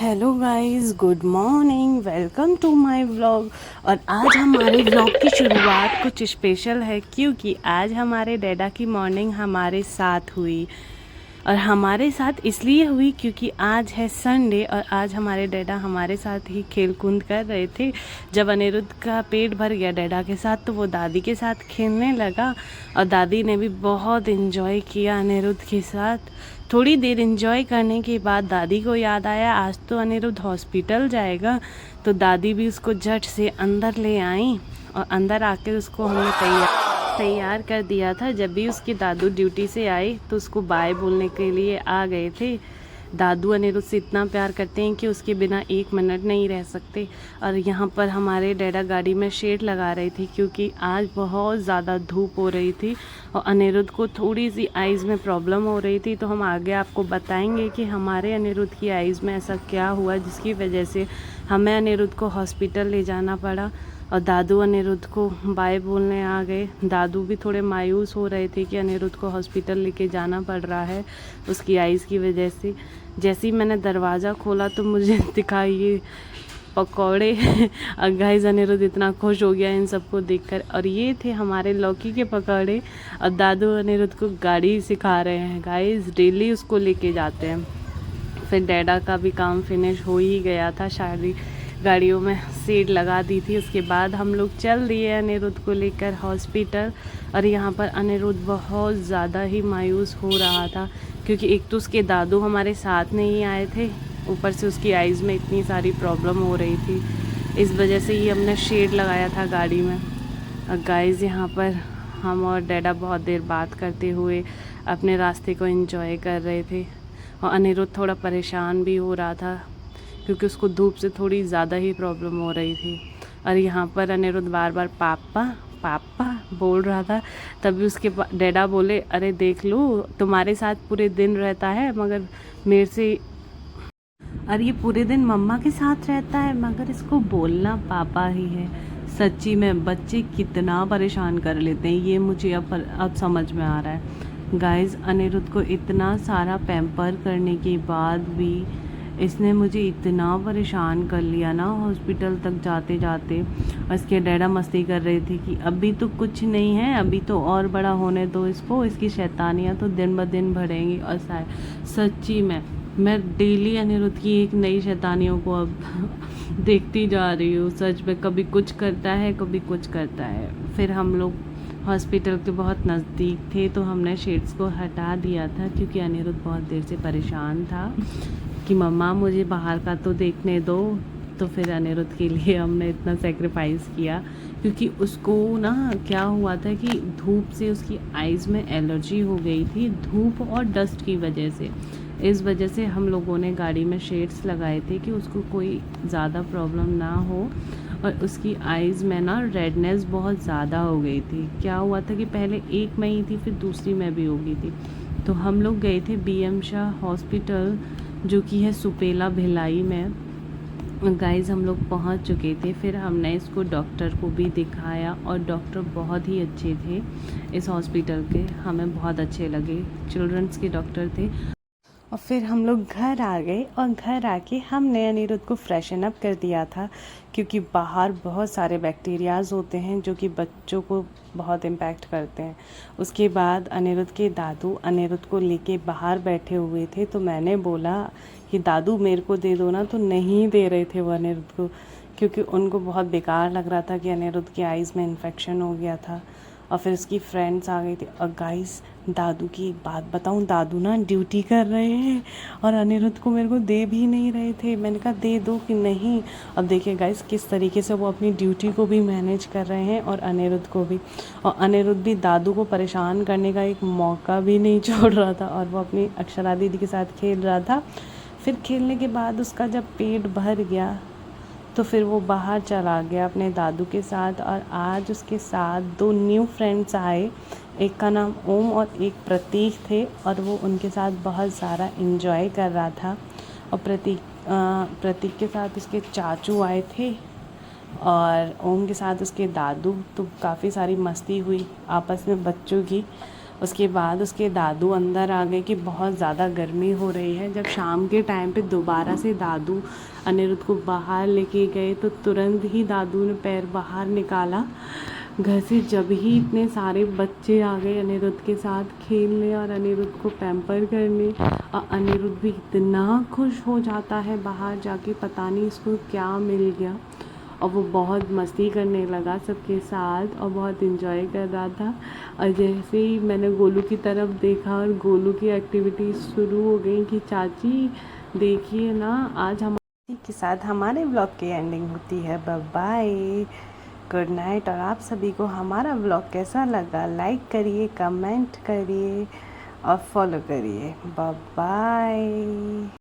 Hello guys, good morning, welcome to my vlog. और आज हमारे व्लॉग की शुरुआत कुछ स्पेशल है क्योंकि आज हमारे डैडा की मॉर्निंग हमारे साथ हुई। और हमारे साथ इसलिए हुई क्योंकि आज है संडे और आज हमारे डैडा हमारे साथ ही खेल कूद कर रहे थे। जब अनिरुद्ध का पेट भर गया डैडा के साथ तो वो दादी के साथ खेलने लगा और दादी ने भी बहुत इन्जॉय किया अनिरुद्ध के साथ। थोड़ी देर इन्जॉय करने के बाद दादी को याद आया आज तो अनिरुद्ध हॉस्पिटल जाएगा, तो दादी भी उसको झट से अंदर ले आई और अंदर आकर उसको हमने तैयार कर दिया था। जब भी उसके दादू ड्यूटी से आए तो उसको बाय बोलने के लिए आ गए थे। दादू अनिरुद्ध से इतना प्यार करते हैं कि उसके बिना एक मिनट नहीं रह सकते। और यहाँ पर हमारे डैडा गाड़ी में शेड लगा रहे थे क्योंकि आज बहुत ज़्यादा धूप हो रही थी और अनिरुद्ध को थोड़ी सी आइज़ में प्रॉब्लम हो रही थी। तो हम आगे आपको बताएंगे कि हमारे अनिरुद्ध की आइज़ में ऐसा क्या हुआ जिसकी वजह से हमें अनिरुद्ध को हॉस्पिटल ले जाना पड़ा। और दादू अनिरुद्ध को बाय बोलने आ गए। दादू भी थोड़े मायूस हो रहे थे कि अनिरुद्ध को हॉस्पिटल लेके जाना पड़ रहा है उसकी आइज़ की वजह से। जैसे ही मैंने दरवाज़ा खोला तो मुझे दिखा ये पकौड़े और गाइस अनिरुद्ध इतना खुश हो गया इन सबको देखकर। और ये थे हमारे लौकी के पकौड़े और दादू अनिरुद्ध को गाड़ी सिखा रहे हैं। गाइस डेली उसको लेके जाते हैं। फिर डैडा का भी काम फिनिश हो ही गया था, सारी गाड़ियों में सीट लगा दी थी। उसके बाद हम लोग चल दिए अनिरुद्ध को लेकर हॉस्पिटल। और यहाँ पर अनिरुद्ध बहुत ज़्यादा ही मायूस हो रहा था क्योंकि एक तो उसके दादू हमारे साथ नहीं आए थे, ऊपर से उसकी आइज़ में इतनी सारी प्रॉब्लम हो रही थी। इस वजह से ही हमने शेड लगाया था गाड़ी में। और गाइस यहाँ पर हम और डैडा बहुत देर बात करते हुए अपने रास्ते को एंजॉय कर रहे थे। और अनिरुद्ध थोड़ा परेशान भी हो रहा था क्योंकि उसको धूप से थोड़ी ज़्यादा ही प्रॉब्लम हो रही थी। और यहाँ पर अनिरुद्ध बार बार पापा पापा बोल रहा था। तभी उसके डैडा बोले, अरे देख लो तुम्हारे साथ पूरे दिन रहता है मगर मेरे से, और ये पूरे दिन मम्मा के साथ रहता है मगर इसको बोलना पापा ही है। सच्ची में बच्चे कितना परेशान कर लेते हैं ये मुझे अब समझ में आ रहा है। गाइस अनिरुद्ध को इतना सारा पैम्पर करने के बाद भी इसने मुझे इतना परेशान कर लिया ना हॉस्पिटल तक जाते जाते। और इसके डैडा मस्ती कर रहे थे कि अभी तो कुछ नहीं है, अभी तो और बड़ा होने दो इसको, इसकी शैतानियाँ तो दिन ब दिन बढ़ेंगी। और सच्ची में मैं डेली अनिरुद्ध की एक नई शैतानियों को अब देखती जा रही हूँ। सच में कभी कुछ करता है कभी कुछ करता है। फिर हम लोग हॉस्पिटल के बहुत नज़दीक थे तो हमने शेड्स को हटा दिया था क्योंकि अनिरुद्ध बहुत देर से परेशान था कि मम्मा मुझे बाहर का तो देखने दो। तो फिर अनिरुद्ध के लिए हमने इतना सेक्रीफाइस किया क्योंकि उसको ना क्या हुआ था कि धूप से उसकी आइज़ में एलर्जी हो गई थी, धूप और डस्ट की वजह से। इस वजह से हम लोगों ने गाड़ी में शेड्स लगाए थे कि उसको कोई ज़्यादा प्रॉब्लम ना हो। और उसकी आइज़ में ना रेडनेस बहुत ज़्यादा हो गई थी। क्या हुआ था कि पहले एक में ही थी फिर दूसरी में भी हो गई थी। तो हम लोग गए थे BM शाह हॉस्पिटल जो कि है सुपेला भिलाई में। गाइस हम लोग पहुंच चुके थे। फिर हमने इसको डॉक्टर को भी दिखाया और डॉक्टर बहुत ही अच्छे थे इस हॉस्पिटल के, हमें बहुत अच्छे लगे। चिल्ड्रंस के डॉक्टर थे। और फिर हम लोग घर आ गए और घर आके हमने अनिरुद्ध को फ्रेशन अप कर दिया था क्योंकि बाहर बहुत सारे बैक्टीरियाज़ होते हैं जो कि बच्चों को बहुत इम्पैक्ट करते हैं। उसके बाद अनिरुद्ध के दादू अनिरुद्ध को लेके बाहर बैठे हुए थे तो मैंने बोला कि दादू मेरे को दे दो ना, तो नहीं दे रहे थे वो अनिरुद्ध को क्योंकि उनको बहुत बेकार लग रहा था कि अनिरुद्ध की आइज़ में इन्फेक्शन हो गया था। और फिर उसकी फ्रेंड्स आ गई थी। और गाइस दादू की एक बात बताऊं, दादू ना ड्यूटी कर रहे हैं और अनिरुद्ध को मेरे को दे भी नहीं रहे थे। मैंने कहा दे दो कि नहीं। अब देखिए गाइस किस तरीके से वो अपनी ड्यूटी को भी मैनेज कर रहे हैं और अनिरुद्ध को भी। और अनिरुद्ध भी दादू को परेशान करने का एक मौका भी नहीं छोड़ रहा था और वो अपनी अक्षरा दीदी के साथ खेल रहा था। फिर खेलने के बाद उसका जब पेट भर गया तो फिर वो बाहर चला गया अपने दादू के साथ। और आज उसके साथ 2 न्यू फ्रेंड्स आए, एक का नाम ओम और एक प्रतीक थे और वो उनके साथ बहुत सारा इन्जॉय कर रहा था। और प्रतीक के साथ उसके चाचू आए थे और ओम के साथ उसके दादू। तो काफ़ी सारी मस्ती हुई आपस में बच्चों की। उसके बाद उसके दादू अंदर आ गए कि बहुत ज़्यादा गर्मी हो रही है। जब शाम के टाइम पे दोबारा से दादू अनिरुद्ध को बाहर लेके गए तो तुरंत ही दादू ने पैर बाहर निकाला घर से। जब ही इतने सारे बच्चे आ गए अनिरुद्ध के साथ खेलने और अनिरुद्ध को पैम्पर करने, और अनिरुद्ध भी इतना खुश हो जाता है बाहर जाके, पता नहीं इसको क्या मिल गया। और वो बहुत मस्ती करने लगा सबके साथ और बहुत इन्जॉय कर रहा था। और जैसे ही मैंने गोलू की तरफ देखा और गोलू की एक्टिविटीज़ शुरू हो गई कि चाची देखिए ना, आज हमारे के साथ हमारे ब्लॉग की एंडिंग होती है। Bye bye, good night. और आप सभी को हमारा ब्लॉग कैसा लगा लाइक करिए, कमेंट करिए और फॉलो करिए। Bye bye.